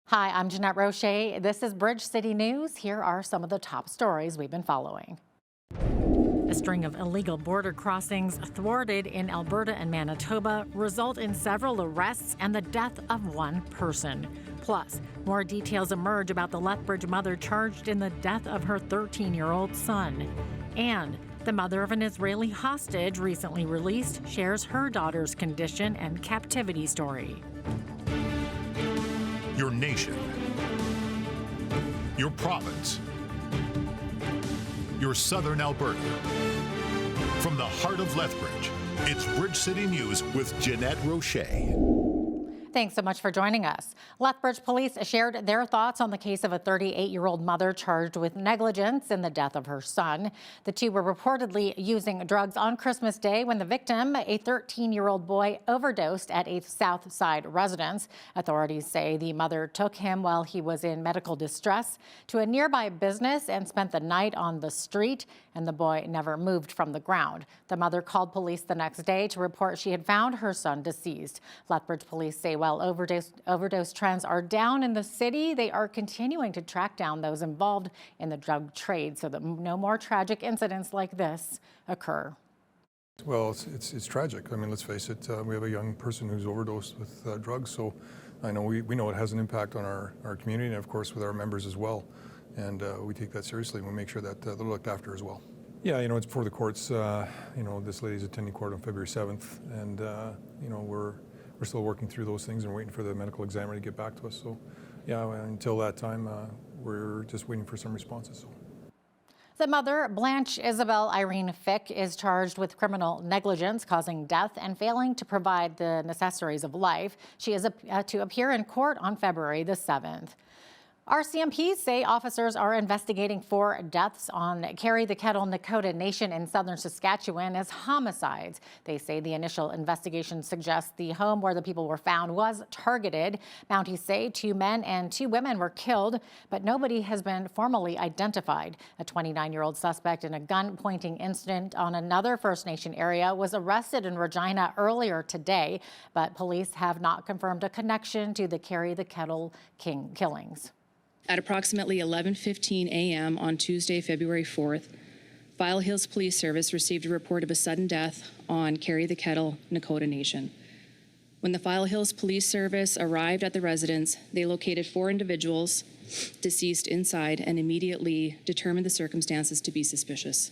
Hi, I'm Jeanette Roche. This is Bridge City News. Here are some of the top stories we've been following. A string of illegal border crossings thwarted in Alberta and Manitoba result in several arrests and the death of one person. Plus, more details emerge about the Lethbridge mother charged in the death of her 13-year-old son. And the mother of an Israeli hostage recently released shares her daughter's condition and captivity story. Your nation, your province, your southern Alberta. From the heart of Lethbridge, it's Bridge City News with Jeanette Roche. Thanks so much for joining us. Lethbridge Police shared their thoughts on the case of a 38-year-old mother charged with negligence in the death of her son. The two were reportedly using drugs on Christmas Day when the victim, a 13-year-old boy, overdosed at a South Side residence. Authorities say the mother took him while he was in medical distress to a nearby business and spent the night on the street, and the boy never moved from the ground. The mother called police the next day to report she had found her son deceased. Lethbridge Police say while overdose trends are down in the city, they are continuing to track down those involved in the drug trade so that no more tragic incidents like this occur. Well, it's tragic. I mean, let's face it, we have a young person who's overdosed with drugs, so I know we know it has an impact on our community and, of course, with our members as well. And we take that seriously and we make sure that they're looked after as well. Yeah, it's before the courts. This lady's attending court on February 7th, and, we're still working through those things and waiting for the medical examiner to get back to us. So, yeah, until that time, we're just waiting for some responses. So. The mother, Blanche Isabel Irene Fick, is charged with criminal negligence causing death and failing to provide the necessaries of life. She is to appear in court on February the 7th. RCMPs say officers are investigating 4 deaths on Carry the Kettle Nakota Nation in southern Saskatchewan as homicides. They say the initial investigation suggests the home where the people were found was targeted. Mounties say 2 men and 2 women were killed, but nobody has been formally identified. A 29-year-old suspect in a gun-pointing incident on another First Nation area was arrested in Regina earlier today, but police have not confirmed a connection to the Carry the Kettle killings. At approximately 11:15 a.m. on Tuesday, February 4th, File Hills Police Service received a report of a sudden death on Carry the Kettle, Nakota Nation. When the File Hills Police Service arrived at the residence, they located 4 individuals deceased inside and immediately determined the circumstances to be suspicious.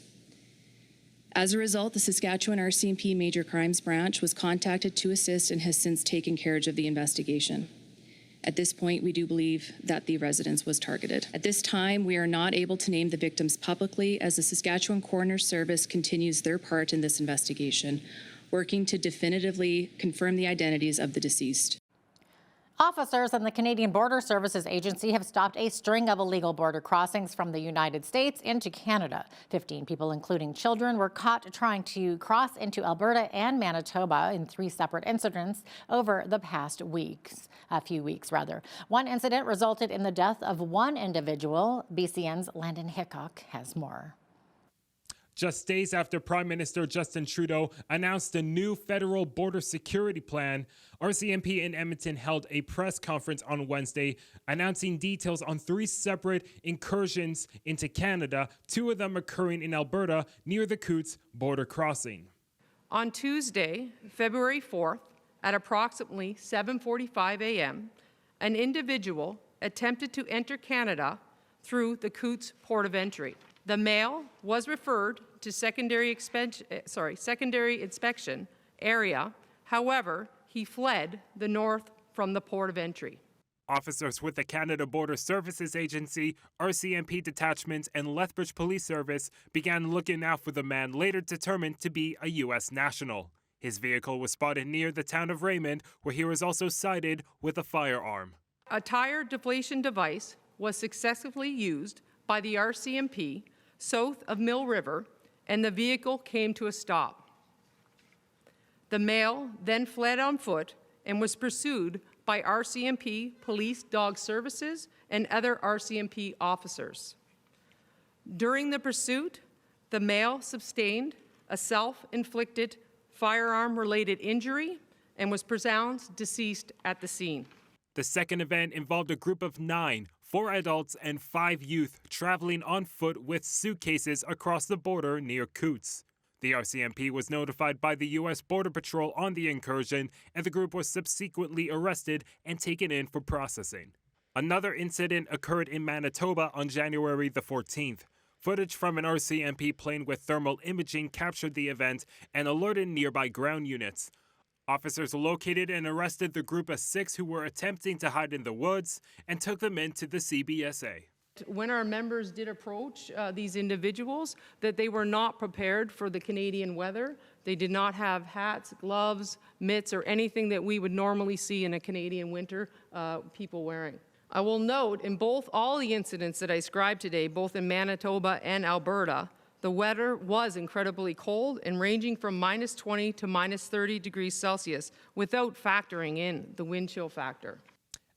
As a result, the Saskatchewan RCMP Major Crimes Branch was contacted to assist and has since taken care of the investigation. At this point, we do believe that the residence was targeted. At this time, we are not able to name the victims publicly as the Saskatchewan Coroner's Service continues their part in this investigation, working to definitively confirm the identities of the deceased. Officers in the Canadian Border Services Agency have stopped a string of illegal border crossings from the United States into Canada. 15 people, including children, were caught trying to cross into Alberta and Manitoba in 3 separate incidents over the past few weeks. One incident resulted in the death of 1 individual. BCN's Landon Hickok has more. Just days after Prime Minister Justin Trudeau announced a new federal border security plan, RCMP in Edmonton held a press conference on Wednesday announcing details on 3 separate incursions into Canada, 2 of them occurring in Alberta near the Coots border crossing. On Tuesday, February 4th, at approximately 7:45 a.m., an individual attempted to enter Canada through the Coots port of entry. The male was referred to secondary inspection area. However, he fled the north from the port of entry. Officers with the Canada Border Services Agency, RCMP detachments, and Lethbridge Police Service began looking out for the man later determined to be a U.S. national. His vehicle was spotted near the town of Raymond, where he was also sighted with a firearm. A tire deflation device was successfully used by the RCMP south of Mill River, and the vehicle came to a stop. The male then fled on foot and was pursued by RCMP Police Dog Services and other RCMP officers. During the pursuit, the male sustained a self-inflicted firearm-related injury and was pronounced deceased at the scene. The second event involved a group of 9, 4 adults and 5 youth traveling on foot with suitcases across the border near Coutts. The RCMP was notified by the U.S. Border Patrol on the incursion, and the group was subsequently arrested and taken in for processing. Another incident occurred in Manitoba on January the 14th. Footage from an RCMP plane with thermal imaging captured the event and alerted nearby ground units. Officers located and arrested the group of 6 who were attempting to hide in the woods and took them into the CBSA. When our members did approach these individuals, that they were not prepared for the Canadian weather. They did not have hats, gloves, mitts, or anything that we would normally see in a Canadian winter people wearing. I will note in all the incidents that I described today, both in Manitoba and Alberta, the weather was incredibly cold and ranging from -20 to -30 degrees Celsius without factoring in the wind chill factor.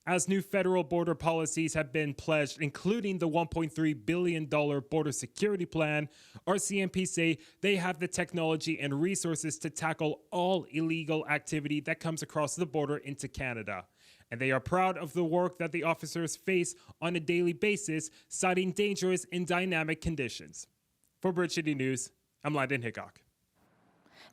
As new federal border policies have been pledged, including the $1.3 billion border security plan, RCMP say they have the technology and resources to tackle all illegal activity that comes across the border into Canada. And they are proud of the work that the officers face on a daily basis, citing dangerous and dynamic conditions. For Bridge City News, I'm Landon Hickok.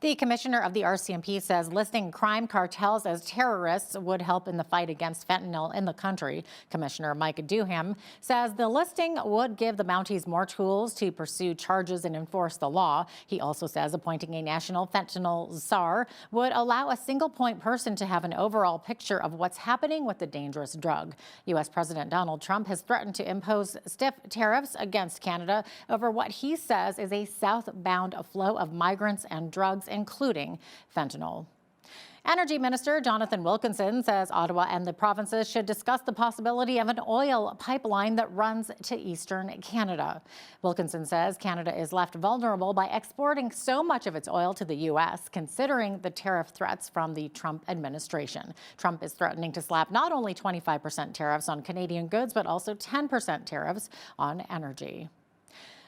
The commissioner of the RCMP says listing crime cartels as terrorists would help in the fight against fentanyl in the country. Commissioner Mike Duham says the listing would give the Mounties more tools to pursue charges and enforce the law. He also says appointing a national fentanyl czar would allow a single point person to have an overall picture of what's happening with the dangerous drug. U.S. President Donald Trump has threatened to impose stiff tariffs against Canada over what he says is a southbound flow of migrants and drugs, including fentanyl. Energy Minister Jonathan Wilkinson says Ottawa and the provinces should discuss the possibility of an oil pipeline that runs to eastern Canada. Wilkinson says Canada is left vulnerable by exporting so much of its oil to the U.S., considering the tariff threats from the Trump administration. Trump is threatening to slap not only 25% tariffs on Canadian goods, but also 10% tariffs on energy.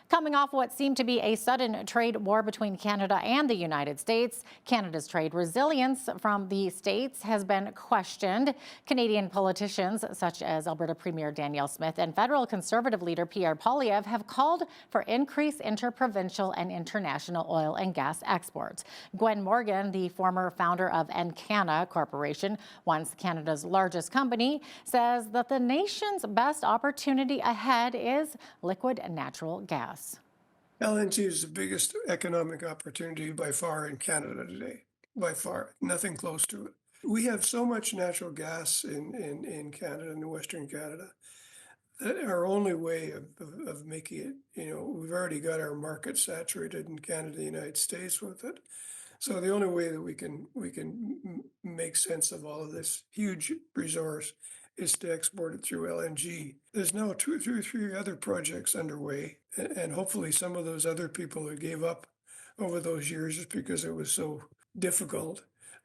Coming off what seemed to be a sudden trade war between Canada and the United States, Canada's trade resilience from the states has been questioned. Canadian politicians such as Alberta Premier Danielle Smith and federal Conservative leader Pierre Poilievre have called for increased interprovincial and international oil and gas exports. Gwen Morgan, the former founder of Encana Corporation, once Canada's largest company, says that the nation's best opportunity ahead is liquid natural gas. LNG is the biggest economic opportunity by far in Canada today, by far, nothing close to it. We have so much natural gas in Canada, in Western Canada, that our only way of making it, we've already got our market saturated in Canada, the United States with it. So the only way that we can make sense of all of this huge resource is to export it through LNG. There's now 2 or 3 other projects underway, and hopefully some of those other people who gave up over those years just because it was so difficult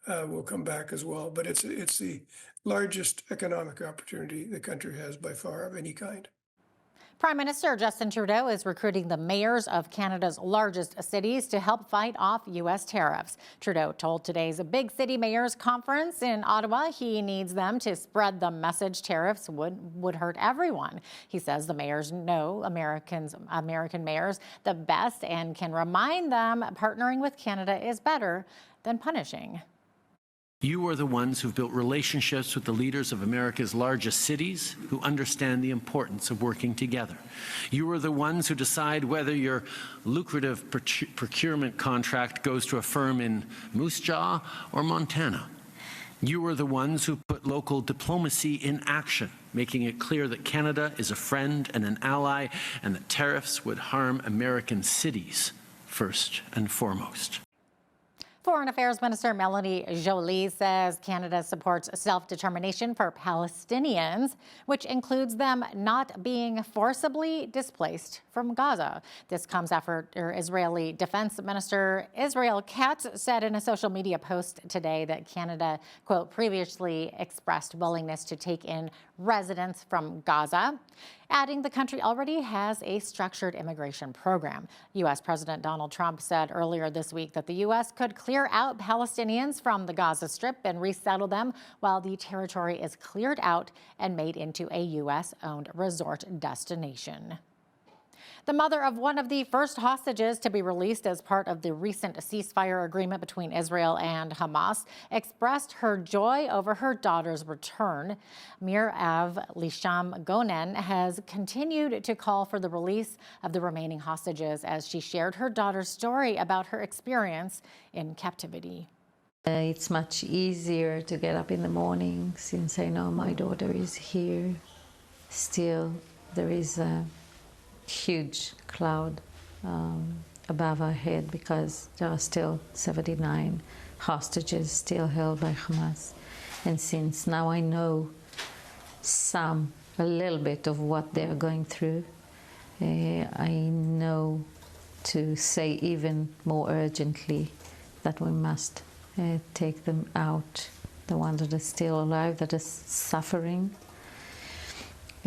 will come back as well. But it's the largest economic opportunity the country has by far of any kind. Prime Minister Justin Trudeau is recruiting the mayors of Canada's largest cities to help fight off U.S. tariffs. Trudeau told today's Big City Mayors Conference in Ottawa he needs them to spread the message tariffs would hurt everyone. He says the mayors know American mayors the best and can remind them partnering with Canada is better than punishing. You are the ones who've built relationships with the leaders of America's largest cities who understand the importance of working together. You are the ones who decide whether your lucrative procurement contract goes to a firm in Moose Jaw or Montana. You are the ones who put local diplomacy in action, making it clear that Canada is a friend and an ally, and that tariffs would harm American cities first and foremost. Foreign Affairs Minister Melanie Joly says Canada supports self-determination for Palestinians, which includes them not being forcibly displaced from Gaza. This comes after Israeli Defense Minister Israel Katz said in a social media post today that Canada, quote, previously expressed willingness to take in residents from Gaza, adding the country already has a structured immigration program. U.S. President Donald Trump said earlier this week that the U.S. could clear out Palestinians from the Gaza Strip and resettle them while the territory is cleared out and made into a U.S.-owned resort destination. The mother of one of the first hostages to be released as part of the recent ceasefire agreement between Israel and Hamas expressed her joy over her daughter's return. Mirav Lisham Gonen has continued to call for the release of the remaining hostages as she shared her daughter's story about her experience in captivity. It's much easier to get up in the morning since I know my daughter is here. Still, there is a huge cloud above our head because there are still 79 hostages still held by Hamas. And since now I know a little bit of what they're going through, I know to say even more urgently that we must take them out, the ones that are still alive, that are suffering,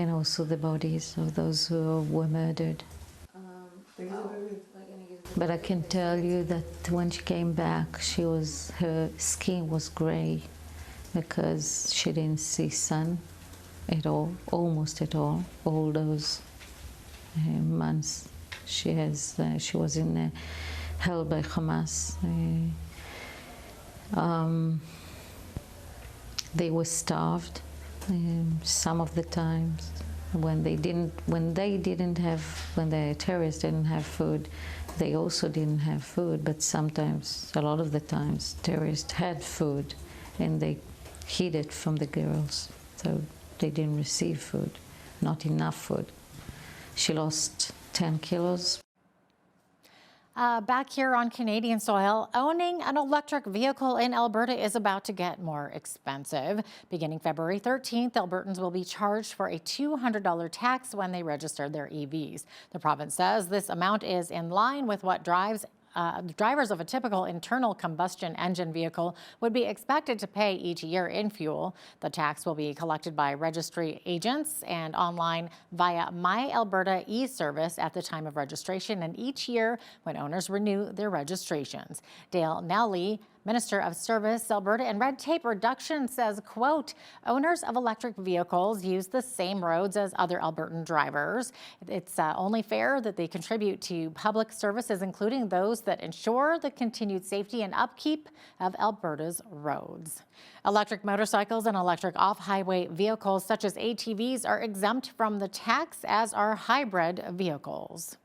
and also the bodies of those who were murdered. But I can tell you that when she came back, her skin was gray because she didn't see sun at all, almost at all. All those months she was held by Hamas. They were starved. Some of the times when the terrorists didn't have food, they also didn't have food, but sometimes, a lot of the times, terrorists had food and they hid it from the girls, so they didn't receive food, not enough food. She lost 10 kilos. Back here on Canadian soil, owning an electric vehicle in Alberta is about to get more expensive. Beginning February 13th, Albertans will be charged for a $200 tax when they register their EVs. The province says this amount is in line with what drivers of a typical internal combustion engine vehicle would be expected to pay each year in fuel. The tax will be collected by registry agents and online via My Alberta e-service at the time of registration and each year when owners renew their registrations. Dale Nally, Minister of Service, Alberta and Red Tape Reduction says, quote, owners of electric vehicles use the same roads as other Albertan drivers. It's only fair that they contribute to public services, including those that ensure the continued safety and upkeep of Alberta's roads. Electric motorcycles and electric off-highway vehicles such as ATVs are exempt from the tax, as are hybrid vehicles.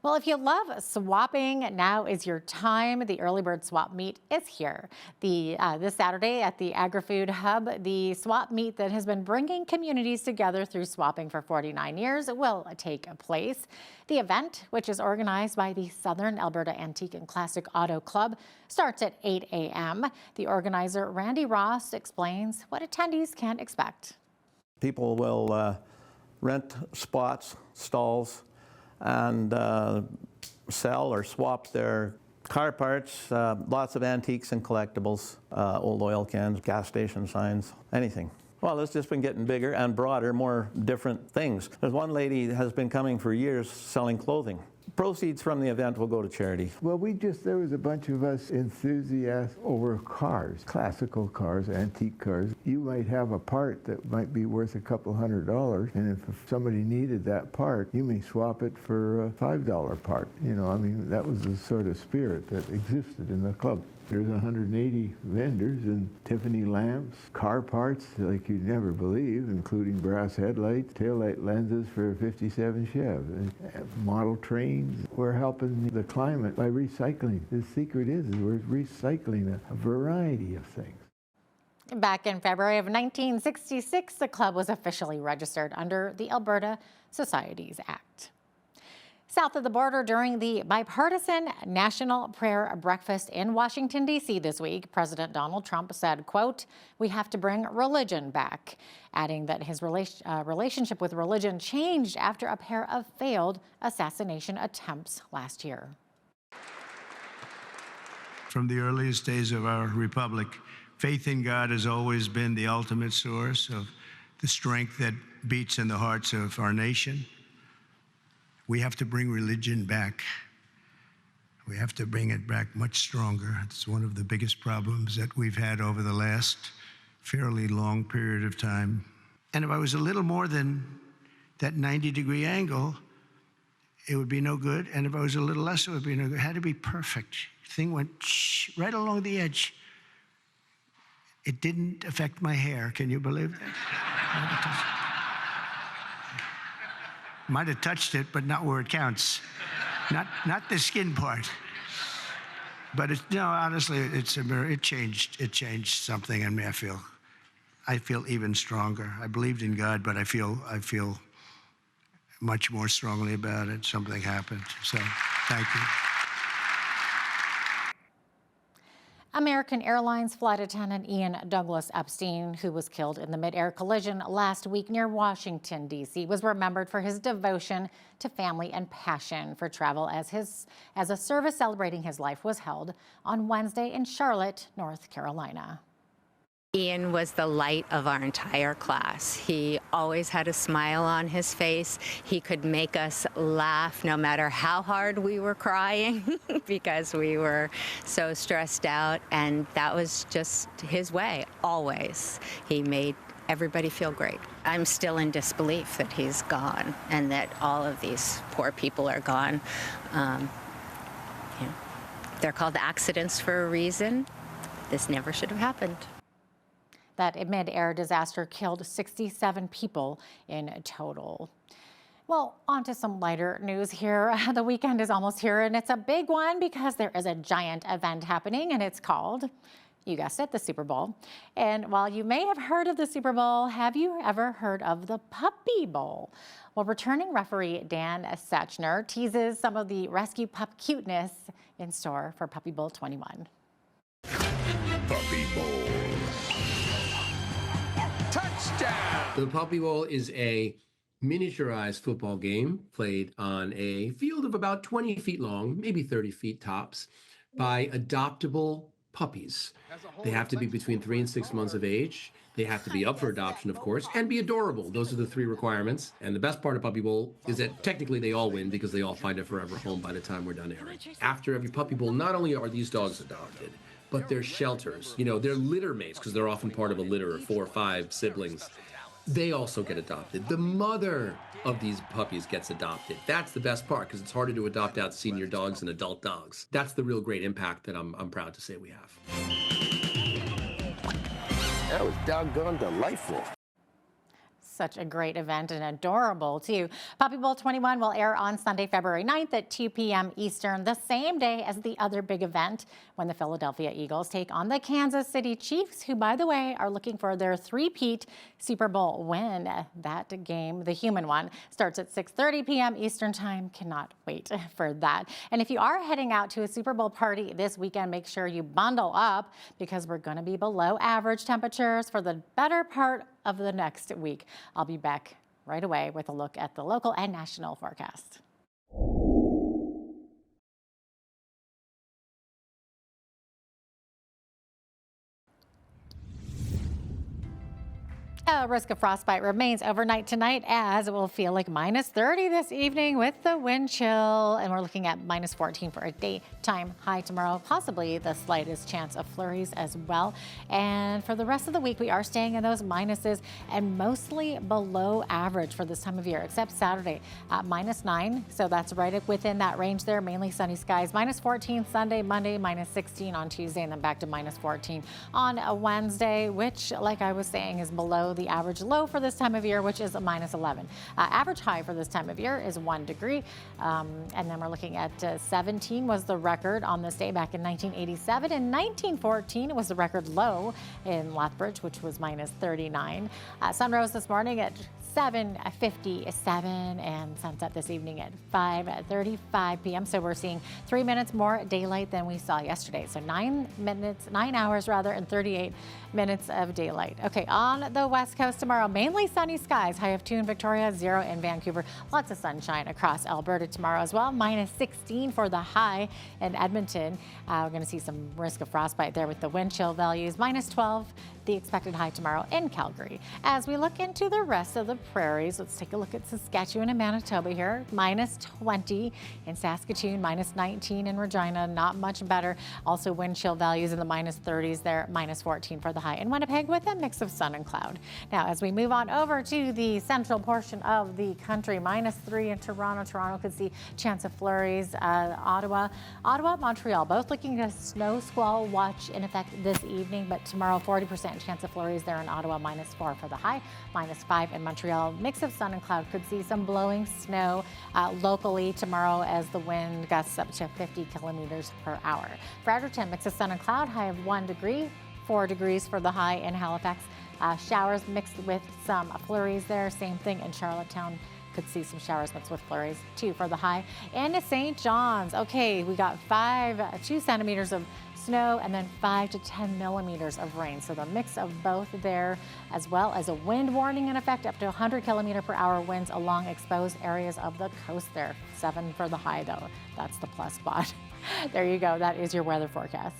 Well, if you love swapping, now is your time. The Early Bird Swap Meet is here. This Saturday at the Agri-Food Hub, the swap meet that has been bringing communities together through swapping for 49 years will take place. The event, which is organized by the Southern Alberta Antique and Classic Auto Club, starts at 8 a.m. The organizer, Randy Ross, explains what attendees can expect. People will rent spots, stalls, and sell or swap their car parts, lots of antiques and collectibles, old oil cans, gas station signs, anything. Well, it's just been getting bigger and broader, more different things. There's one lady has been coming for years selling clothing. Proceeds from the event will go to charity. Well, there was a bunch of us enthusiasts over cars, classical cars, antique cars. You might have a part that might be worth a couple $100, and if somebody needed that part, you may swap it for a $5 part. You know, I mean, that was the sort of spirit that existed in the club. There's 180 vendors and Tiffany lamps, car parts like you'd never believe, including brass headlights, taillight lenses for a 57 Chev, model trains. We're helping the climate by recycling. The secret is we're recycling a variety of things. Back in February of 1966, the club was officially registered under the Alberta Societies Act. South of the border, during the bipartisan National Prayer Breakfast in Washington, D.C. this week, President Donald Trump said, quote, we have to bring religion back, adding that his relationship with religion changed after a pair of failed assassination attempts last year. From the earliest days of our republic, faith in God has always been the ultimate source of the strength that beats in the hearts of our nation. We have to bring religion back. We have to bring it back much stronger. It's one of the biggest problems that we've had over the last fairly long period of time. And if I was a little more than that 90-degree angle, it would be no good. And if I was a little less, it would be no good. It had to be perfect. Thing went right along the edge. It didn't affect my hair. Can you believe that? Might have touched it, but not where it counts. Not the skin part. But honestly, it's a mirror. It changed something in me. I feel even stronger. I believed in God, but I feel much more strongly about it. Something happened. So, thank you. American Airlines flight attendant Ian Douglas Epstein, who was killed in the mid-air collision last week near Washington, D.C., was remembered for his devotion to family and passion for travel as a service celebrating his life was held on Wednesday in Charlotte, North Carolina. Ian was the light of our entire class. He always had a smile on his face. He could make us laugh no matter how hard we were crying because we were so stressed out, and that was just his way, always. He made everybody feel great. I'm still in disbelief that he's gone and that all of these poor people are gone. They're called accidents for a reason. This never should have happened. That mid-air disaster killed 67 people in total. Well, on to some lighter news here. The weekend is almost here, and it's a big one because there is a giant event happening, and it's called, you guessed it, the Super Bowl. And while you may have heard of the Super Bowl, have you ever heard of the Puppy Bowl? Well, returning referee Dan Satchner teases some of the rescue pup cuteness in store for Puppy Bowl 21. Puppy Bowl. Touchdown! The Puppy Bowl is a miniaturized football game played on a field of about 20 feet long, maybe 30 feet tops, by adoptable puppies. They have to be between 3 and 6 months of age. They have to be up for adoption, of course, and be adorable. Those are the 3 requirements. And the best part of Puppy Bowl is that technically they all win because they all find a forever home by the time we're done airing. After every Puppy Bowl, not only are these dogs adopted, but they're shelters. They're litter mates because they're often part of a litter of 4 or 5 siblings. They also get adopted. The mother of these puppies gets adopted. That's the best part because it's harder to adopt out senior dogs than adult dogs. That's the real great impact that I'm proud to say we have. That was doggone delightful. Such a great event and adorable, too. Puppy Bowl 21 will air on Sunday, February 9th at 2 p.m. Eastern, the same day as the other big event when the Philadelphia Eagles take on the Kansas City Chiefs, who, by the way, are looking for their three-peat Super Bowl win. That game, the human one, starts at 6:30 p.m. Eastern Time. Cannot wait for that. And if you are heading out to a Super Bowl party this weekend, make sure you bundle up because we're going to be below average temperatures for the better part of the next week. I'll be back right away with a look at the local and national forecast. Risk of frostbite remains overnight tonight, as it will feel like -30 this evening with the wind chill. And we're looking at -14 for a daytime high tomorrow, possibly the slightest chance of flurries as well. And for the rest of the week, we are staying in those minuses and mostly below average for this time of year, except Saturday at -9. So that's right within that range there, mainly sunny skies. -14 Sunday, Monday, -16 on Tuesday, and then back to -14 on a Wednesday, which, like I was saying, is below the average low for this time of year, which is a -11. Average high for this time of year is 1 degree. And then we're looking at 17 was the record on this day back in 1987. In 1914, it was the record low in Lethbridge, which was -39. Sun rose this morning at 7:57 and sunset this evening at 5:35 p.m. So we're seeing 3 minutes more daylight than we saw yesterday. So 9 hours and 38 minutes of daylight. Okay, on the West Coast tomorrow, mainly sunny skies. High of 2 in Victoria, 0 in Vancouver. Lots of sunshine across Alberta tomorrow as well. -16 for the high in Edmonton. We're going to see some risk of frostbite there with the wind chill values. -12 the expected high tomorrow in Calgary. As we look into the rest of the prairies, let's take a look at Saskatchewan and Manitoba here. -20 in Saskatoon, -19 in Regina, not much better. Also wind chill values in the -30s there, -14 for the high in Winnipeg with a mix of sun and cloud. Now, as we move on over to the central portion of the country, -3 in Toronto. Toronto could see chance of flurries. Ottawa, Montreal, both looking at a snow squall watch in effect this evening, but tomorrow 40% chance of flurries there in Ottawa, -4 for the high, -5 in Montreal. Mix of sun and cloud, could see some blowing snow locally tomorrow as the wind gusts up to 50 kilometers per hour. Fredericton, mix of sun and cloud, high of 1 degree, 4 degrees for the high in Halifax. Showers mixed with some flurries there. Same thing in Charlottetown. Could see some showers mixed with flurries, 2 for the high. And St. John's, okay, we got 2 centimeters of snow and then 5 to 10 millimeters of rain. So the mix of both there, as well as a wind warning in effect, up to 100 kilometer per hour winds along exposed areas of the coast there. 7 for the high though, that's the plus spot. There you go, that is your weather forecast.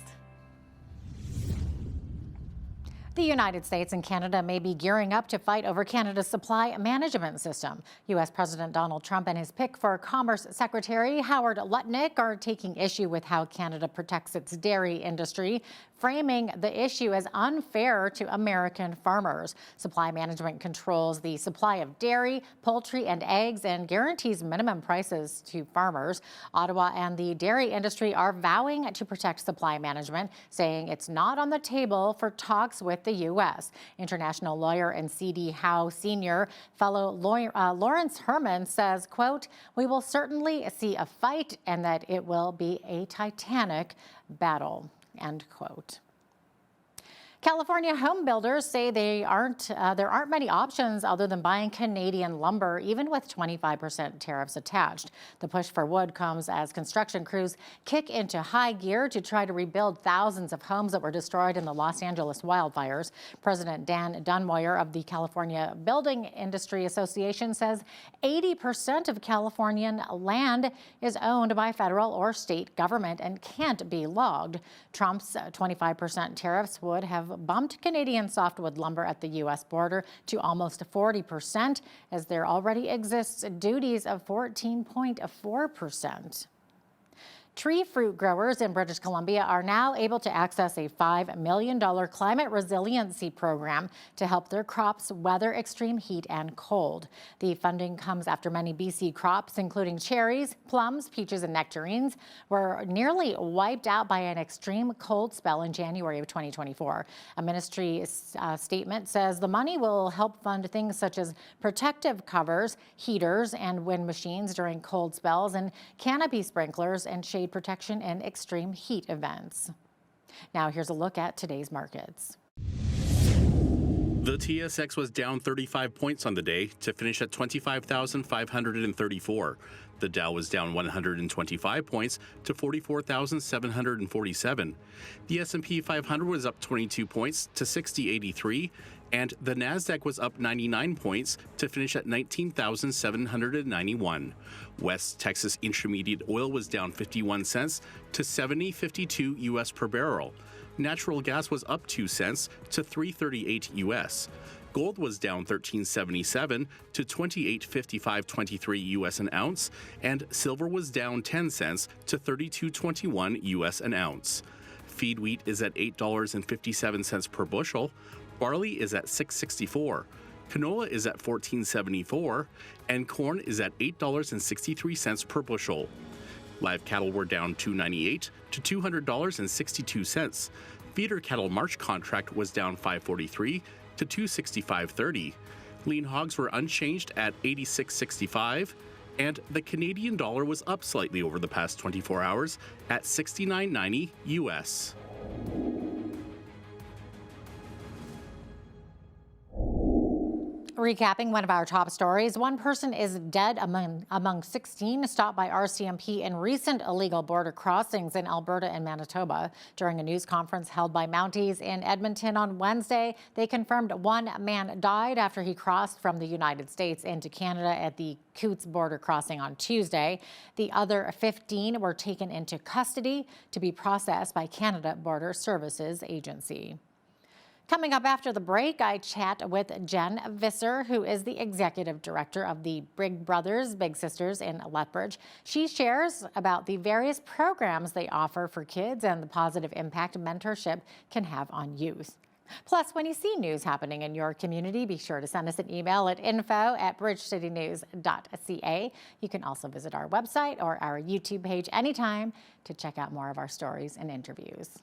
The United States and Canada may be gearing up to fight over Canada's supply management system. U.S. President Donald Trump and his pick for Commerce Secretary Howard Lutnick are taking issue with how Canada protects its dairy industry, framing the issue as unfair to American farmers. Supply management controls the supply of dairy, poultry, and eggs and guarantees minimum prices to farmers. Ottawa and the dairy industry are vowing to protect supply management, saying it's not on the table for talks with the U.S. International lawyer and C.D. Howe Sr. fellow lawyer, Lawrence Herman says, quote, "We will certainly see a fight and that it will be a titanic battle," end quote. California home builders say there aren't many options other than buying Canadian lumber, even with 25% tariffs attached. The push for wood comes as construction crews kick into high gear to try to rebuild thousands of homes that were destroyed in the Los Angeles wildfires. President Dan Dunmoyer of the California Building Industry Association says 80% of Californian land is owned by federal or state government and can't be logged. Trump's 25% tariffs would have bumped Canadian softwood lumber at the U.S. border to almost 40%, as there already exists duties of 14.4%. Tree fruit growers in British Columbia are now able to access a $5 million climate resiliency program to help their crops weather extreme heat and cold. The funding comes after many BC crops, including cherries, plums, peaches, and nectarines, were nearly wiped out by an extreme cold spell in January of 2024. A ministry statement says the money will help fund things such as protective covers, heaters, and wind machines during cold spells, and canopy sprinklers and shade protection in extreme heat events. Now here's a look at today's markets. The TSX was down 35 points on the day to finish at 25,534. The Dow was down 125 points to 44,747. The S&P 500 was up 22 points to 6083, and the Nasdaq was up 99 points to finish at 19,791. West Texas Intermediate oil was down 51 cents to 70.52 US per barrel. Natural gas was up 2 cents to 3.38 US. Gold was down $13.77 to $28.5523 US an ounce, and silver was down 10 cents to $32.21 US an ounce. Feed wheat is at $8.57 per bushel. Barley is at $6.64. Canola is at $14.74, and corn is at $8.63 per bushel. Live cattle were down $2.98 to $200.62. Feeder cattle March contract was down $5.43 to $265.30. Lean hogs were unchanged at $86.65, and the Canadian dollar was up slightly over the past 24 hours at $69.90 US. Recapping one of our top stories, one person is dead among 16 stopped by RCMP in recent illegal border crossings in Alberta and Manitoba. During a news conference held by Mounties in Edmonton on Wednesday, they confirmed one man died after he crossed from the United States into Canada at the Coutts border crossing on Tuesday. The other 15 were taken into custody to be processed by Canada Border Services Agency. Coming up after the break, I chat with Jen Visser, who is the executive director of the Big Brothers Big Sisters in Lethbridge. She shares about the various programs they offer for kids and the positive impact mentorship can have on youth. Plus, when you see news happening in your community, be sure to send us an email at info@bridgecitynews.ca. You can also visit our website or our YouTube page anytime to check out more of our stories and interviews.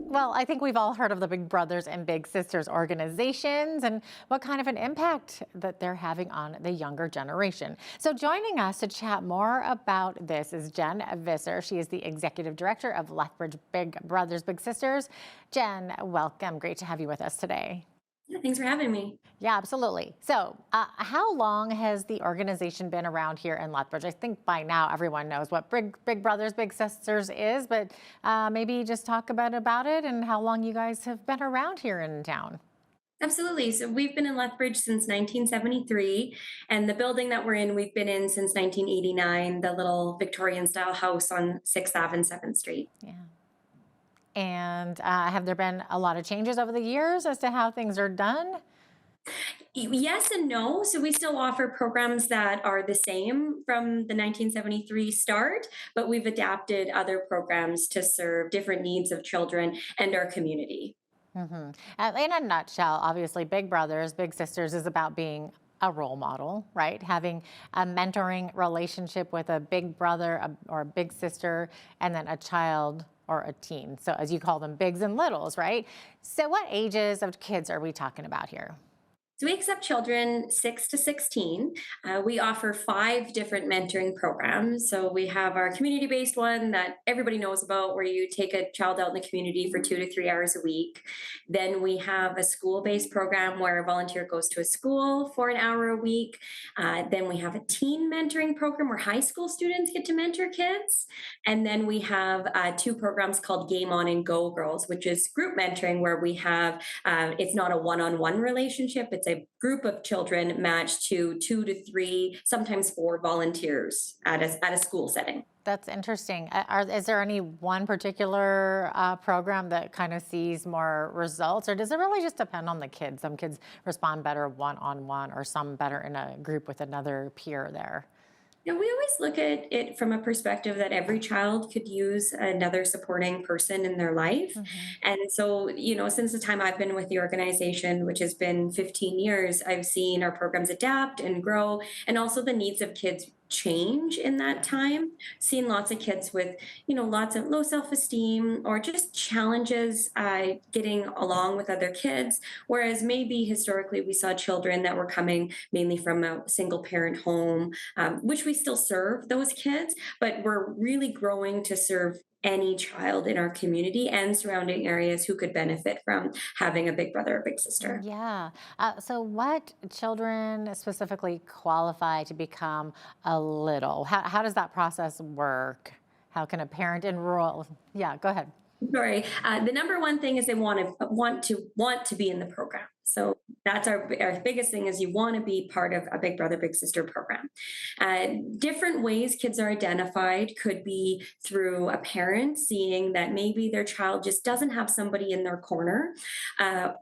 Well, I think we've all heard of the Big Brothers and Big Sisters organizations and what kind of an impact that they're having on the younger generation. So joining us to chat more about this is Jen Visser. She is the executive director of Lethbridge Big Brothers Big Sisters. Jen, welcome. Great to have you with us today. Yeah, thanks for having me. Yeah, absolutely. So how long has the organization been around here in Lethbridge? I think by now everyone knows what Big Brothers Big Sisters is, but maybe just talk about it and how long you guys have been around here in town. Absolutely. So we've been in Lethbridge since 1973, and the building that we're in, we've been in since 1989, the little Victorian style house on 6th Ave and 7th Street. Yeah. And have there been a lot of changes over the years as to how things are done? Yes and no. So we still offer programs that are the same from the 1973 start, but we've adapted other programs to serve different needs of children and our community. In a nutshell, obviously, Big Brothers Big Sisters is about being a role model, right? Having a mentoring relationship with a big brother or a big sister, and then a child or a teen. So as you call them, bigs and littles, right? So what ages of kids are we talking about here? So we accept children 6 to 16. We offer 5 different mentoring programs. So we have our community-based one that everybody knows about, where you take a child out in the community for 2 to 3 hours a week. Then we have a school-based program where a volunteer goes to a school for an hour a week. Then we have a teen mentoring program where high school students get to mentor kids. And then we have 2 programs called Game On and Go Girls, which is group mentoring, where we have, it's not a one-on-one relationship, it's a group of children matched to 2 to 3, sometimes 4 volunteers at a school setting. That's interesting. Is there any one particular program that kind of sees more results, or does it really just depend on the kids? Some kids respond better one-on-one, or some better in a group with another peer there. Yeah, we always look at it from a perspective that every child could use another supporting person in their life. And so, since the time I've been with the organization, which has been 15 years, I've seen our programs adapt and grow, and also the needs of kids change in that time. Seen lots of kids with, lots of low self-esteem or just challenges getting along with other kids. Whereas maybe historically we saw children that were coming mainly from a single parent home, which we still serve those kids, but we're really growing to serve any child in our community and surrounding areas who could benefit from having a big brother or big sister. Yeah. So what children specifically qualify to become a little? How does that process work? How can a parent enroll? Yeah, go ahead. Sorry. The number one thing is they want to be in the program. So that's our biggest thing, is you want to be part of a Big Brother Big Sister program. Different ways kids are identified could be through a parent seeing that maybe their child just doesn't have somebody in their corner.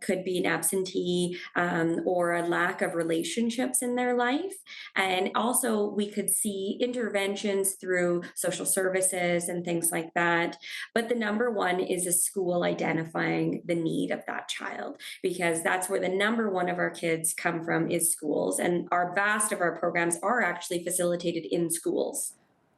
Could be an absentee or a lack of relationships in their life. And also we could see interventions through social services and things like that. But the number one is a school identifying the need of that child, because that's where the number one of our kids come from, is schools. And our vast of our programs are actually facilitated in schools.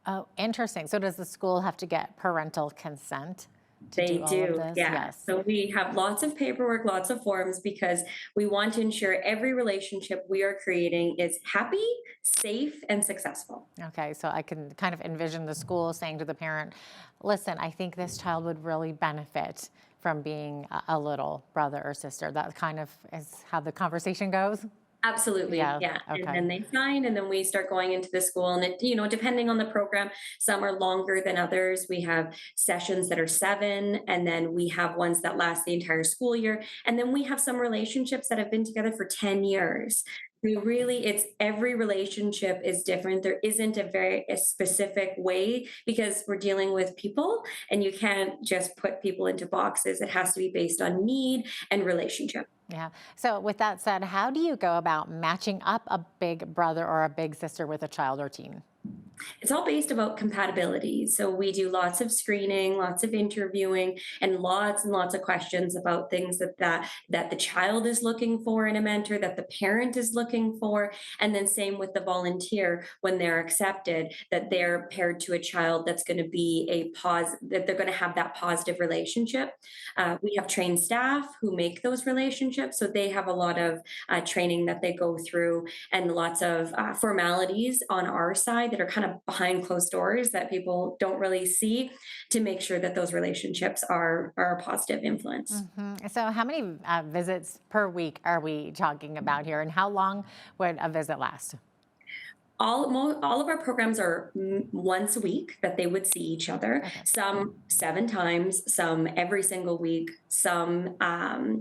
Oh, interesting. So does the school have to get parental consent to They do all do, of this? yeah. Yes. So we have lots of paperwork, lots of forms, because we want to ensure every relationship we are creating is happy, safe, and successful. Okay, so I can kind of envision the school saying to the parent, listen, I think this child would really benefit from being a little brother or sister. That kind of is how the conversation goes? Absolutely, yeah. Okay. And then they sign, and then we start going into the school. And it, depending on the program, some are longer than others. We have sessions that are 7, and then we have ones that last the entire school year. And then we have some relationships that have been together for 10 years. It's every relationship is different. There isn't a specific way because we're dealing with people and you can't just put people into boxes. It has to be based on need and relationship. Yeah. So with that said, how do you go about matching up a big brother or a big sister with a child or teen? It's all based about compatibility. So we do lots of screening, lots of interviewing, and lots of questions about things that the child is looking for in a mentor, that the parent is looking for, and then same with the volunteer when they're accepted, that they're paired to a child that's going to be that they're going to have that positive relationship. We have trained staff who make those relationships, so they have a lot of training that they go through and lots of formalities on our side that are kind of behind closed doors that people don't really see to make sure that those relationships are a positive influence. So how many visits per week are we talking about here, and how long would a visit last? All of our programs are once a week that they would see each other. Okay. Some 7 times, some every single week, some an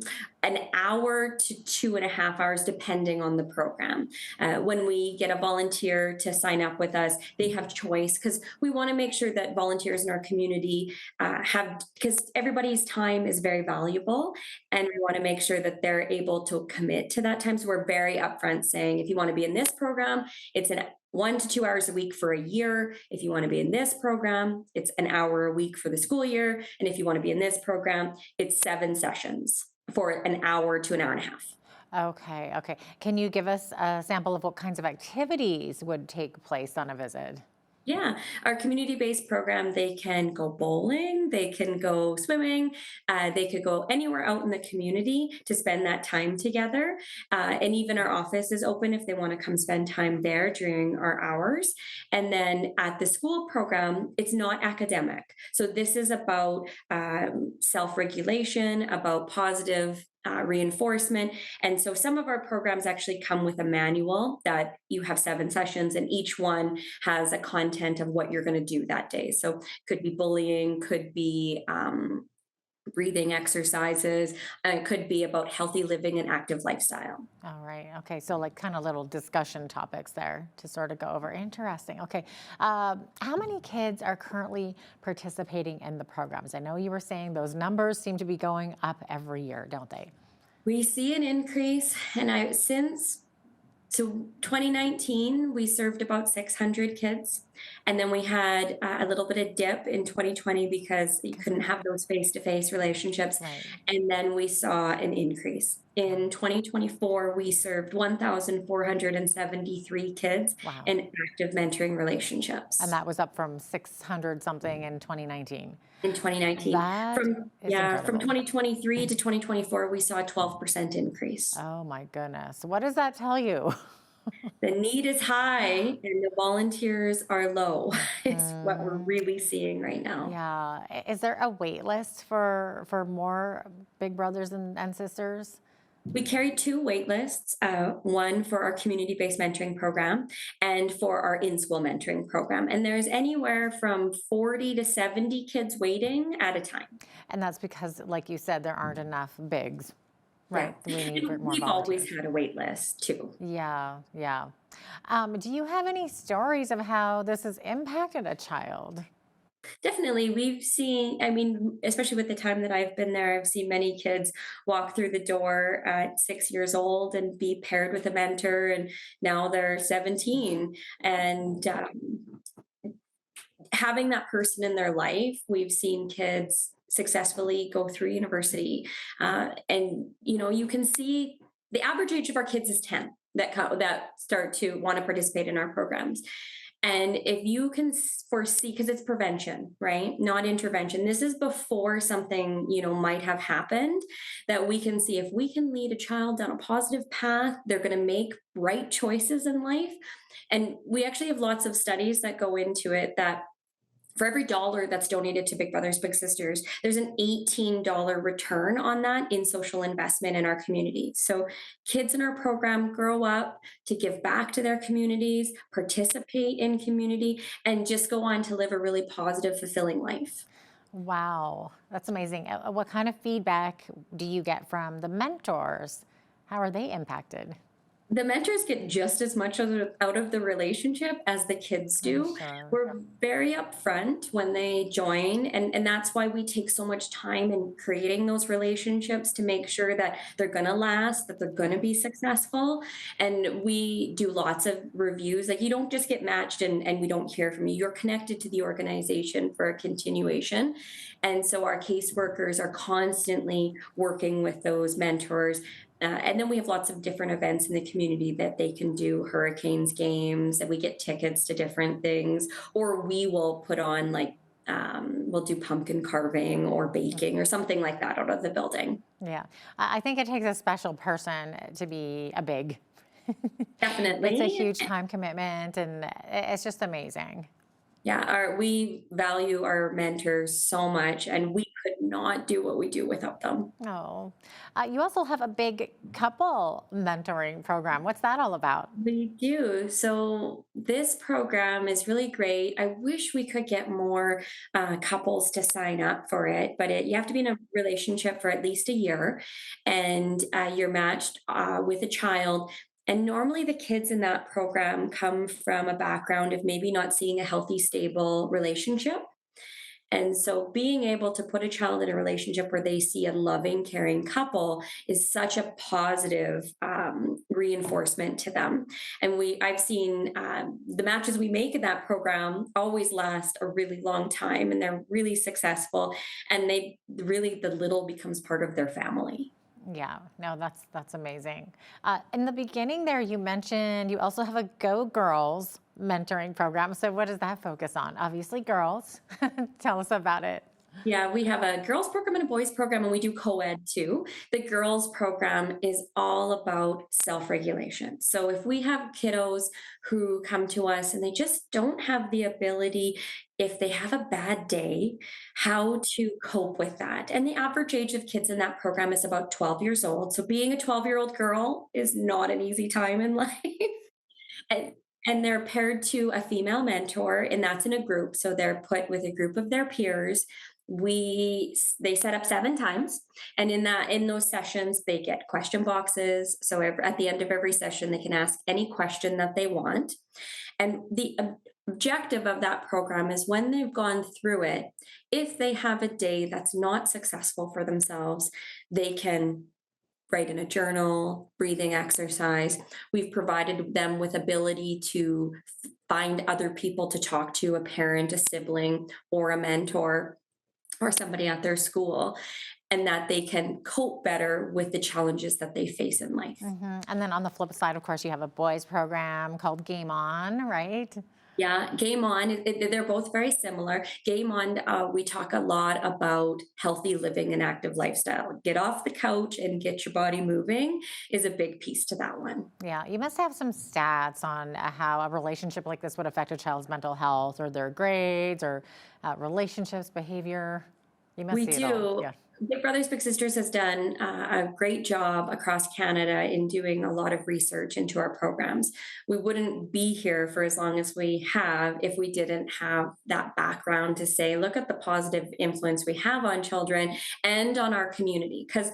hour to 2.5 hours, depending on the program. When we get a volunteer to sign up with us, they have choice because we want to make sure that volunteers in our community because everybody's time is very valuable, and we want to make sure that they're able to commit to that time. So we're very upfront saying, if you want to be in this program, it's an 1 to 2 hours a week for a year. If you want to be in this program, it's an hour a week for the school year. And if you want to be in this program, it's 7 sessions for an hour to an hour and a half. Okay. Can you give us a sample of what kinds of activities would take place on a visit? Yeah, our community-based program, they can go bowling, they can go swimming, they could go anywhere out in the community to spend that time together. And even our office is open if they want to come spend time there during our hours. And then at the school program, it's not academic. So this is about self-regulation, about positive reinforcement. And so some of our programs actually come with a manual that you have 7 sessions and each one has a content of what you're going to do that day. So could be bullying, could be breathing exercises, and it could be about healthy living and active lifestyle. All right. Okay. So like kind of little discussion topics there to sort of go over. Interesting. Okay. How many kids are currently participating in the programs? I know you were saying those numbers seem to be going up every year, don't they? We see an increase, and since 2019, we served about 600 kids. And then we had a little bit of dip in 2020 because you couldn't have those face-to-face relationships. Right. And then we saw an increase. In 2024, we served 1,473 kids Wow. in active mentoring relationships. And that was up from 600 something in 2019. In 2019. That is incredible. From 2023 to 2024, we saw a 12% increase. Oh my goodness. What does that tell you? The need is high and the volunteers are low. It's what we're really seeing right now. Yeah. Is there a wait list for more big brothers and sisters? We carry 2 wait lists, one for our community-based mentoring program and for our in-school mentoring program. And there's anywhere from 40 to 70 kids waiting at a time. And that's because, like you said, there aren't enough bigs. Right. Yeah. We need more We've volunteers. always had a wait list too. Yeah. Do you have any stories of how this has impacted a child? Definitely. We've seen, especially with the time that I've been there, I've seen many kids walk through the door at 6 years old and be paired with a mentor, and now they're 17. And having that person in their life, we've seen kids successfully go through university. And, you can see the average age of our kids is 10 that start to want to participate in our programs. And if you can foresee, because it's prevention, right? Not intervention. This is before something, might have happened, that we can see if we can lead a child down a positive path, they're going to make right choices in life. And we actually have lots of studies that go into it that for every $1 that's donated to Big Brothers Big Sisters, there's an $18 return on that in social investment in our community. So kids in our program grow up to give back to their communities, participate in community, and just go on to live a really positive, fulfilling life. Wow, that's amazing. What kind of feedback do you get from the mentors? How are they impacted? The mentors get just as much out of the relationship as the kids do. We're very upfront when they join, and that's why we take so much time in creating those relationships to make sure that they're going to last, that they're going to be successful. And we do lots of reviews. Like, you don't just get matched and we don't hear from you. You're connected to the organization for a continuation. And so our caseworkers are constantly working with those mentors. And then we have lots of different events in the community that they can do, hurricanes games, and we get tickets to different things, or we will put on we'll do pumpkin carving or baking or something like that out of the building. Yeah, I think it takes a special person to be a big. Definitely. It's a huge time commitment, and it's just amazing. Yeah, we value our mentors so much, and we could not do what we do without them. Oh, you also have a big couple mentoring program. What's that all about? We do. So this program is really great. I wish we could get more couples to sign up for it, but you have to be in a relationship for at least a year, and you're matched with a child. And normally the kids in that program come from a background of maybe not seeing a healthy, stable relationship. And so being able to put a child in a relationship where they see a loving, caring couple is such a positive reinforcement to them. And I've seen the matches we make in that program always last a really long time, and they're really successful. And the little becomes part of their family. Yeah, no, that's amazing. In the beginning there, you mentioned you also have a Go Girls mentoring program. So what does that focus on? Obviously girls. Tell us about it. Yeah, we have a girls program and a boys program, and we do co-ed too. The girls program is all about self-regulation. So if we have kiddos who come to us and they just don't have the ability, if they have a bad day, how to cope with that. And the average age of kids in that program is about 12 years old. So being a 12-year-old girl is not an easy time in life. And they're paired to a female mentor, and that's in a group. So they're put with a group of their peers. They set up 7 times, and in those sessions they get question boxes. So at the end of every session they can ask any question that they want. And the objective of that program is, when they've gone through it, if they have a day that's not successful for themselves, they can write in a journal, breathing exercise. We've provided them with ability to find other people to talk to, a parent, a sibling, or a mentor, or somebody at their school, and that they can cope better with the challenges that they face in life. And then on the flip side, of course, you have a boys program called Game On, right? Yeah, Game On, they're both very similar. Game On, we talk a lot about healthy living and active lifestyle. Get off the couch and get your body moving is a big piece to that one. Yeah, you must have some stats on how a relationship like this would affect a child's mental health or their grades or relationships, behavior. You must We see it all. do. Yeah. Big Brothers Big Sisters has done a great job across Canada in doing a lot of research into our programs. We wouldn't be here for as long as we have if we didn't have that background to say, look at the positive influence we have on children and on our community. Because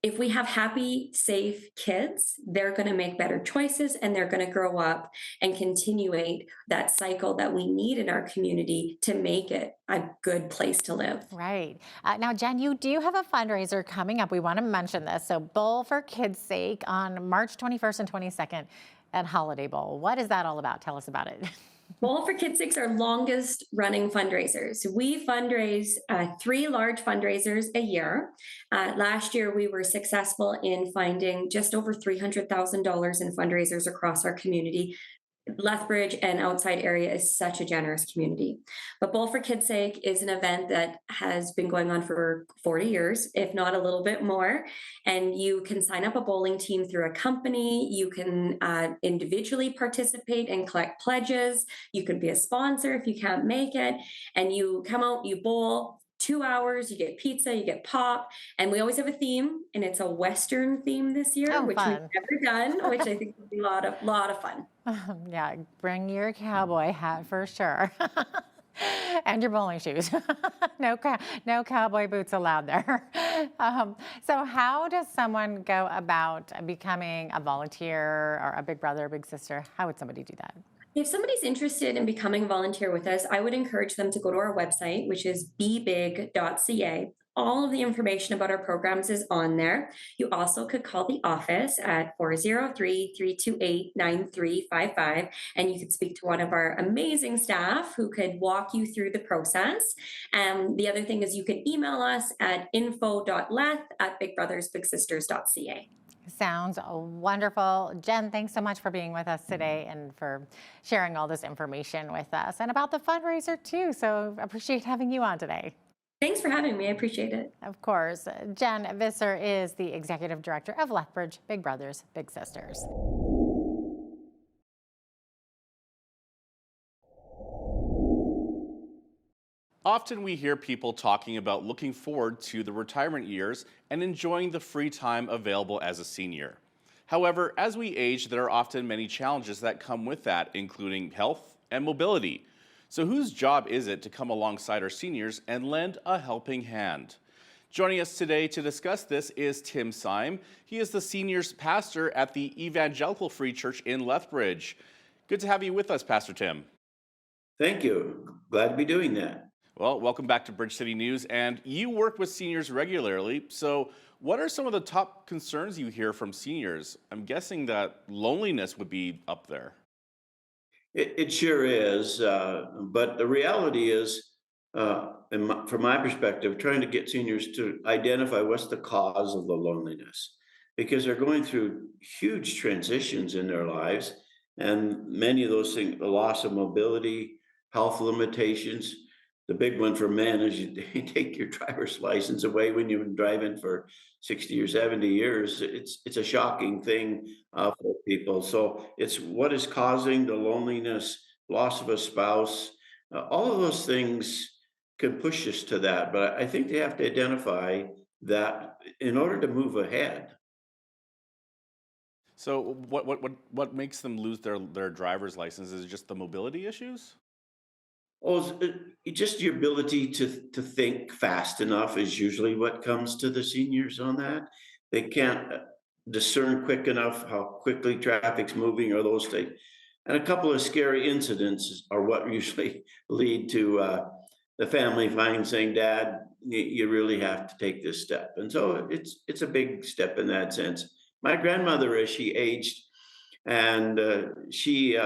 if we have happy, safe kids, they're going to make better choices, and they're going to grow up and continuate that cycle that we need in our community to make it a good place to live. Right. Now, Jen, you do have a fundraiser coming up. We want to mention this. So Bowl for Kids' Sake on March 21st and 22nd at Holiday Bowl. What is that all about? Tell us about it. Bowl for Kids' Sake are our longest running fundraisers. We fundraise 3 large fundraisers a year. Last year, we were successful in finding just over $300,000 in fundraisers across our community. Lethbridge and outside area is such a generous community. But Bowl for Kids' Sake is an event that has been going on for 40 years, if not a little bit more. And you can sign up a bowling team through a company. You can individually participate and collect pledges. You could be a sponsor if you can't make it. And you come out, you bowl. 2 hours, you get pizza, you get pop, and we always have a theme, and it's a Western theme this year, which we've never done, which I think would be a lot of fun. Yeah, bring your cowboy hat for sure. And your bowling shoes. No cowboy boots allowed there. So how does someone go about becoming a volunteer or a big brother or big sister? How would somebody do that? If somebody's interested in becoming a volunteer with us, I would encourage them to go to our website, which is bebig.ca. All of the information about our programs is on there. You also could call the office at 403-328-9355, and you could speak to one of our amazing staff who could walk you through the process. And the other thing is you can email us at info.leth@bigbrothersbigsisters.ca. Sounds wonderful. Jen, thanks so much for being with us today and for sharing all this information with us and about the fundraiser too. So appreciate having you on today. Thanks for having me. I appreciate it. Of course. Jen Visser is the Executive Director of Lethbridge Big Brothers Big Sisters. Often we hear people talking about looking forward to the retirement years and enjoying the free time available as a senior. However, as we age, there are often many challenges that come with that, including health and mobility. So whose job is it to come alongside our seniors and lend a helping hand? Joining us today to discuss this is Tim Syme. He is the seniors pastor at the Evangelical Free Church in Lethbridge. Good to have you with us, Pastor Tim. Thank you. Glad to be doing that. Well, welcome back to Bridge City News, and you work with seniors regularly. So what are some of the top concerns you hear from seniors? I'm guessing that loneliness would be up there. It sure is, but the reality is, from my perspective, trying to get seniors to identify what's the cause of the loneliness, because they're going through huge transitions in their lives, and many of those things, the loss of mobility, health limitations. The big one for men is you take your driver's license away when you've been driving for 60 or 70 years. It's a shocking thing for people. So it's what is causing the loneliness, loss of a spouse, all of those things can push us to that. But I think they have to identify that in order to move ahead. So what makes them lose their driver's license? Is it just the mobility issues? Oh, just your ability to think fast enough is usually what comes to the seniors on that. They can't discern quick enough how quickly traffic's moving or those things. And a couple of scary incidents are what usually lead to the family finally saying, "Dad, you really have to take this step." And so it's a big step in that sense. My grandmother, as she aged, and she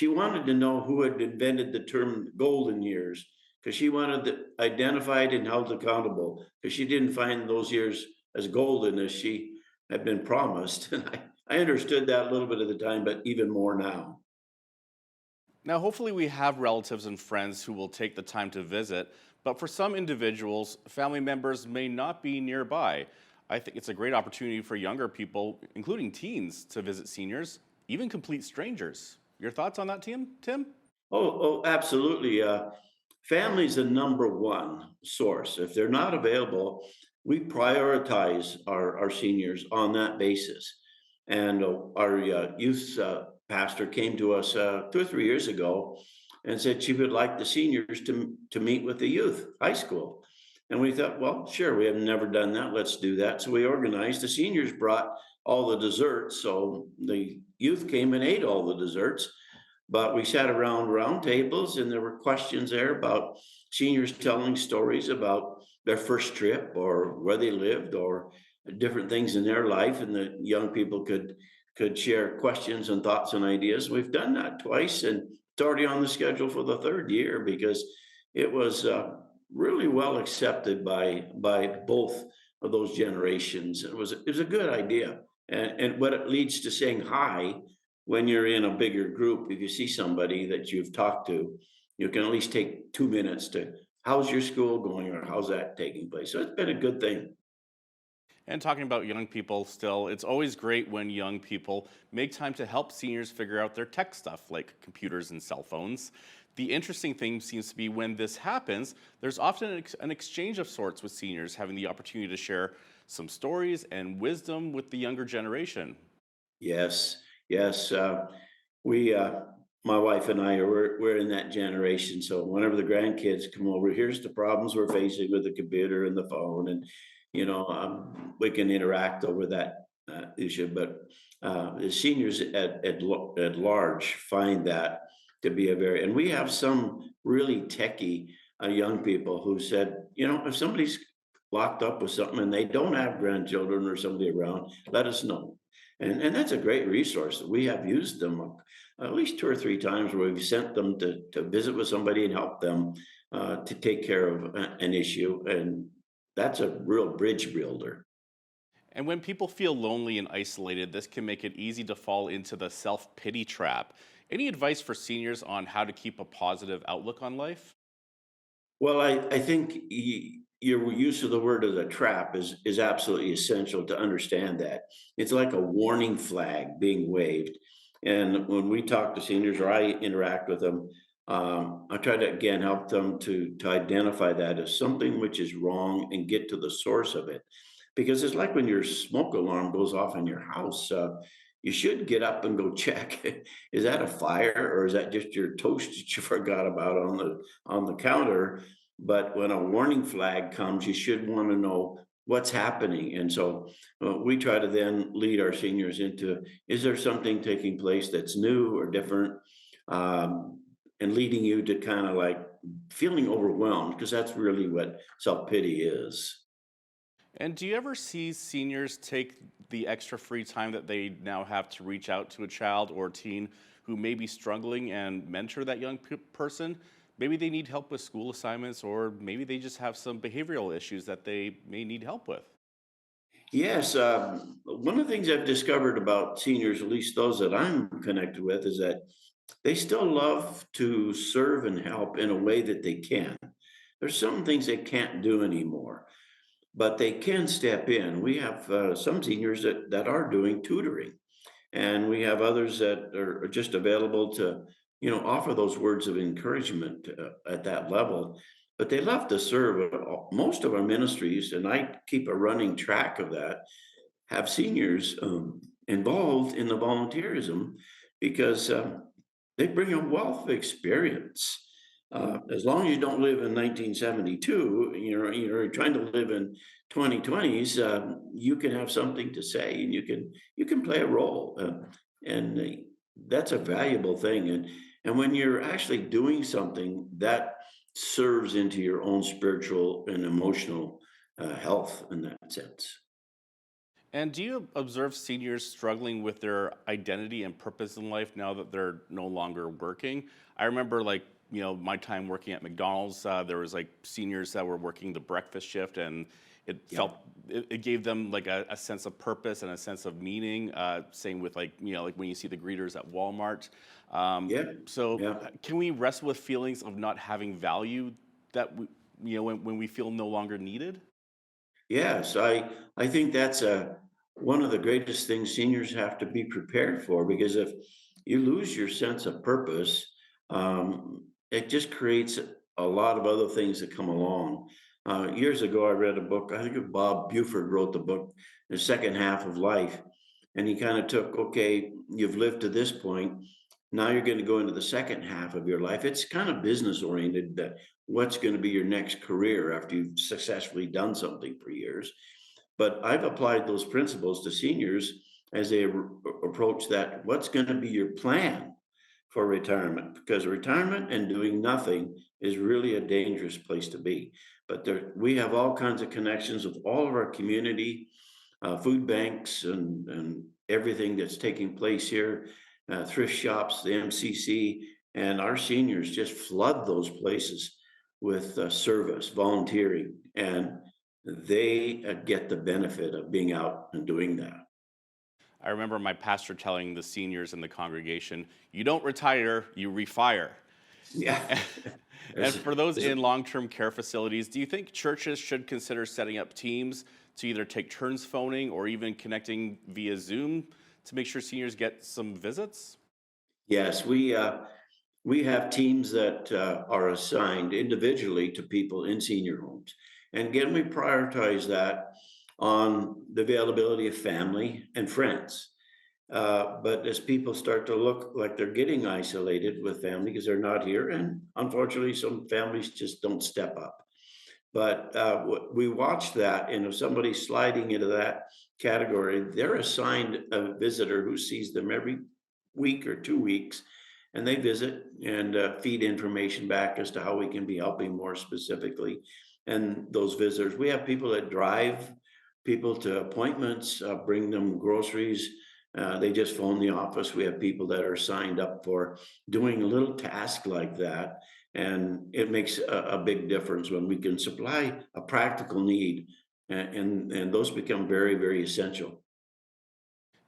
wanted to know who had invented the term golden years, because she wanted it identified and held accountable, because she didn't find those years as golden as she had been promised. And I understood that a little bit at the time, but even more now. Now, hopefully we have relatives and friends who will take the time to visit, but for some individuals, family members may not be nearby. I think it's a great opportunity for younger people, including teens, to visit seniors, even complete strangers. Your thoughts on that, Tim? Oh, absolutely. Family's the number one source. If they're not available, we prioritize our seniors on that basis. And our youth pastor came to us 2 or 3 years ago and said she would like the seniors to meet with the youth, high school. And we thought, well, sure, we have never done that. Let's do that. So we organized. The seniors brought all the desserts. So the youth came and ate all the desserts. But we sat around round tables and there were questions there about seniors telling stories about their first trip or where they lived or different things in their life. And the young people could share questions and thoughts and ideas. We've done that twice, and it's already on the schedule for the 3rd year because it was really well accepted by both of those generations. It was a good idea. And what it leads to saying hi when you're in a bigger group, if you see somebody that you've talked to, you can at least take 2 minutes to, how's your school going or how's that taking place? So it's been a good thing. And talking about young people still, it's always great when young people make time to help seniors figure out their tech stuff like computers and cell phones. The interesting thing seems to be when this happens, there's often an exchange of sorts with seniors having the opportunity to share some stories and wisdom with the younger generation. Yes. We my wife and I we're in that generation. So whenever the grandkids come over, here's the problems we're facing with the computer and the phone, and we can interact over that issue. But the seniors at large find that to be a very, and we have some really techie young people who said, if somebody's locked up with something and they don't have grandchildren or somebody around, let us know. And that's a great resource. We have used them at least 2 or 3 times where we've sent them to visit with somebody and help them to take care of an issue. And that's a real bridge builder. And when people feel lonely and isolated, this can make it easy to fall into the self-pity trap. Any advice for seniors on how to keep a positive outlook on life? Well, I think your use of the word of the trap is absolutely essential to understand that. It's like a warning flag being waved. And when we talk to seniors or I interact with them, I try to, again, help them to identify that as something which is wrong and get to the source of it. Because it's like when your smoke alarm goes off in your house, you should get up and go check. Is that a fire or is that just your toast that you forgot about on the counter? But when a warning flag comes, you should want to know what's happening. And so we try to then lead our seniors into, is there something taking place that's new or different? And leading you to kind of like feeling overwhelmed, because that's really what self-pity is. And do you ever see seniors take the extra free time that they now have to reach out to a child or teen who may be struggling and mentor that young person? Maybe they need help with school assignments, or maybe they just have some behavioral issues that they may need help with. Yes, one of the things I've discovered about seniors, at least those that I'm connected with, is that they still love to serve and help in a way that they can. There's some things they can't do anymore, but they can step in. We have some seniors that are doing tutoring, and we have others that are just available to, offer those words of encouragement at that level. But they love to serve. Most of our ministries, and I keep a running track of that, have seniors involved in the volunteerism because they bring a wealth of experience. As long as you don't live in 1972, you're trying to live in 2020s. You can have something to say, and you can play a role, and that's a valuable thing. And when you're actually doing something that serves into your own spiritual and emotional health in that sense. And do you observe seniors struggling with their identity and purpose in life now that they're no longer working? I remember, my time working at McDonald's, there was seniors that were working the breakfast shift, and it gave them a sense of purpose and a sense of meaning. Same with when you see the greeters at Walmart. Can we wrestle with feelings of not having value that when we feel no longer needed? Yes, I think that's one of the greatest things seniors have to be prepared for, because if you lose your sense of purpose, it just creates a lot of other things that come along. Years ago, I read a book. I think Bob Buford wrote the book, The Second Half of Life. And he kind of took, okay, you've lived to this point. Now you're going to go into the second half of your life. It's kind of business oriented, that what's going to be your next career after you've successfully done something for years. But I've applied those principles to seniors as they approach that. What's going to be your plan for retirement? Because retirement and doing nothing is really a dangerous place to be. But we have all kinds of connections with all of our community, food banks and everything that's taking place here, thrift shops, the MCC, and our seniors just flood those places with service, volunteering, and they get the benefit of being out and doing that. I remember my pastor telling the seniors in the congregation, you don't retire, you refire. Yeah. And for those in long-term care facilities, do you think churches should consider setting up teams to either take turns phoning or even connecting via Zoom to make sure seniors get some visits? Yes, we have teams that are assigned individually to people in senior homes. And again, we prioritize that on the availability of family and friends. But as people start to look like they're getting isolated with family because they're not here, and unfortunately, some families just don't step up. But we watch that, and if somebody's sliding into that category, they're assigned a visitor who sees them every week or 2 weeks, and they visit and feed information back as to how we can be helping more specifically. And those visitors, we have people that drive people to appointments, bring them groceries. They just phone the office. We have people that are signed up for doing a little task like that. And it makes a big difference when we can supply a practical need, and those become very, very essential.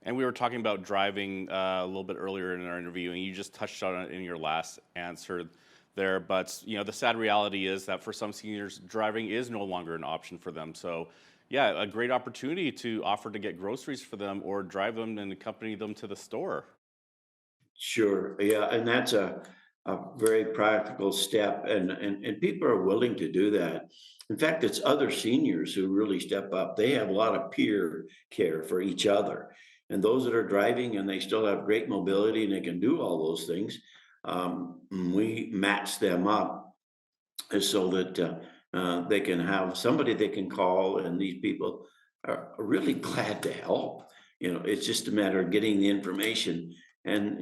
And we were talking about driving a little bit earlier in our interview, and you just touched on it in your last answer there. But the sad reality is that for some seniors, driving is no longer an option for them. So, yeah, a great opportunity to offer to get groceries for them or drive them and accompany them to the store. Sure, yeah, and that's a very practical step, and people are willing to do that. In fact, it's other seniors who really step up. They have a lot of peer care for each other, and those that are driving and they still have great mobility and they can do all those things, we match them up so that they can have somebody they can call, and these people are really glad to help. It's just a matter of getting the information, and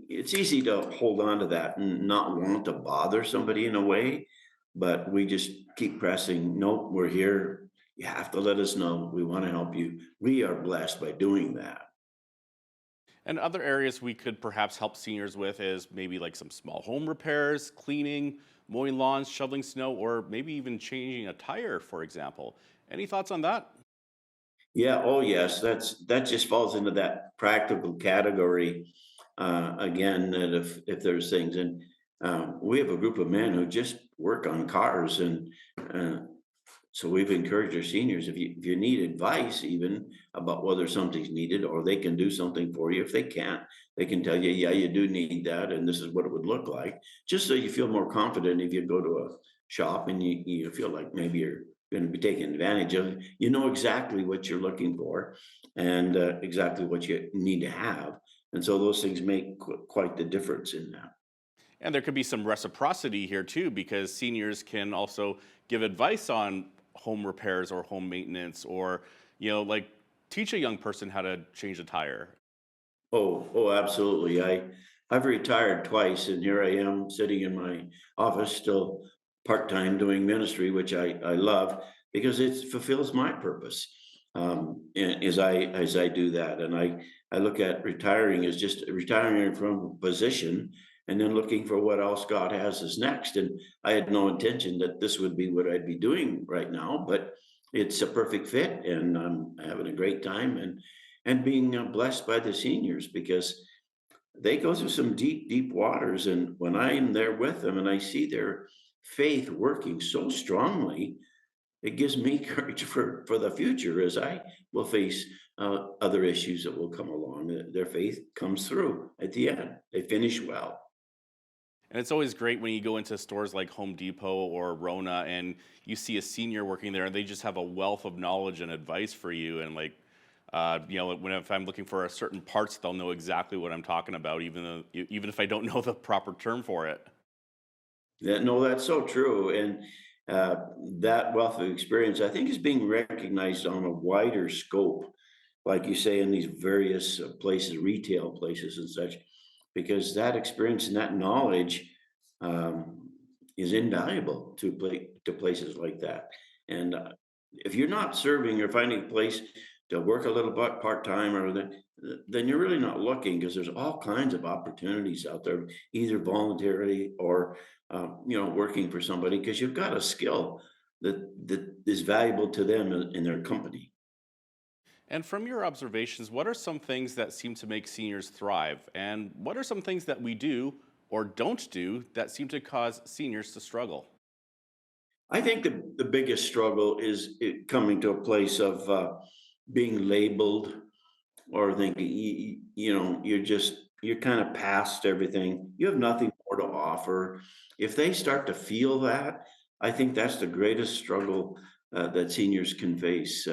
it's easy to hold on to that and not want to bother somebody in a way, but we just keep pressing. Nope, we're here. You have to let us know. We want to help you. We are blessed by doing that. And other areas we could perhaps help seniors with is maybe like some small home repairs, cleaning, mowing lawns, shoveling snow, or maybe even changing a tire, for example. Any thoughts on that? Yeah, oh yes, that just falls into that practical category. Again, that if there's things, and we have a group of men who just work on cars, and uh, so we've encouraged our seniors, if you need advice even about whether something's needed, or they can do something for you. If they can't, they can tell you, yeah, you do need that, and this is what it would look like, just so you feel more confident if you go to a shop and you feel like maybe you're going to be taken advantage of. You know exactly what you're looking for, and exactly what you need to have. And so those things make quite the difference in that. And there could be some reciprocity here too, because seniors can also give advice on home repairs or home maintenance, or, like teach a young person how to change a tire. Oh, absolutely. I've retired twice, and here I am sitting in my office, still part-time doing ministry, which I love because it fulfills my purpose. As I do that, and I look at retiring as just retiring from a position and then looking for what else God has as next. And I had no intention that this would be what I'd be doing right now, but it's a perfect fit, and I'm having a great time, and being blessed by the seniors because they go through some deep, deep waters. And when I'm there with them and I see their faith working so strongly, it gives me courage for the future as I will face other issues that will come along. Their faith comes through at the end. They finish well. And it's always great when you go into stores like Home Depot or Rona and you see a senior working there and they just have a wealth of knowledge and advice for you. And like, if I'm looking for a certain parts, they'll know exactly what I'm talking about, even if I don't know the proper term for it. Yeah, no, that's so true. And that wealth of experience, I think, is being recognized on a wider scope, like you say, in these various places, retail places and such, because that experience and that knowledge um, is invaluable to places like that. And if you're not serving or finding a place to work a little bit part-time, then you're really not looking, because there's all kinds of opportunities out there, either voluntarily or working for somebody, because you've got a skill that is valuable to them in their company. And from your observations, what are some things that seem to make seniors thrive? And what are some things that we do or don't do that seem to cause seniors to struggle? I think the biggest struggle is coming to a place of being labeled, or thinking you're kind of past everything. You have nothing more to offer. If they start to feel that, I think that's the greatest struggle that seniors can face,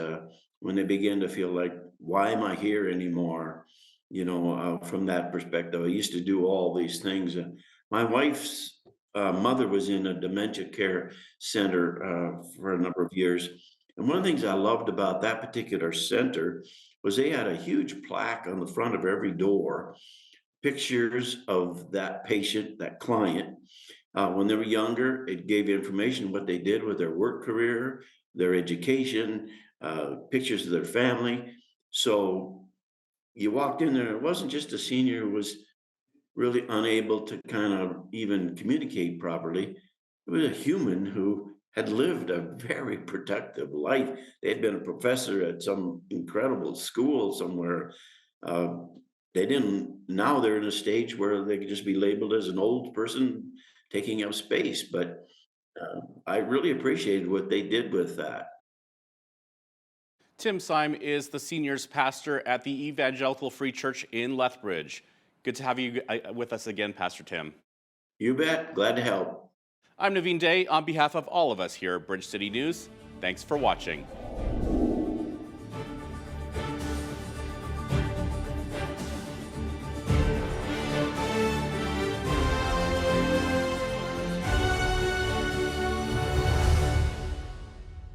when they begin to feel like, why am I here anymore? from that perspective. I used to do all these things. My wife's mother was in a dementia care center for a number of years. And one of the things I loved about that particular center was they had a huge plaque on the front of every door, pictures of that patient, that client. When they were younger, it gave information what they did with their work career, their education, pictures of their family. So you walked in there, it wasn't just a senior who was really unable to kind of even communicate properly. It was a human who had lived a very productive life. They had been a professor at some incredible school somewhere. Now they're in a stage where they could just be labeled as an old person taking up space. But I really appreciated what they did with that. Tim Syme is the seniors pastor at the Evangelical Free Church in Lethbridge. Good to have you with us again, Pastor Tim. You bet. Glad to help. I'm Naveen Day on behalf of all of us here at Bridge City News. Thanks for watching.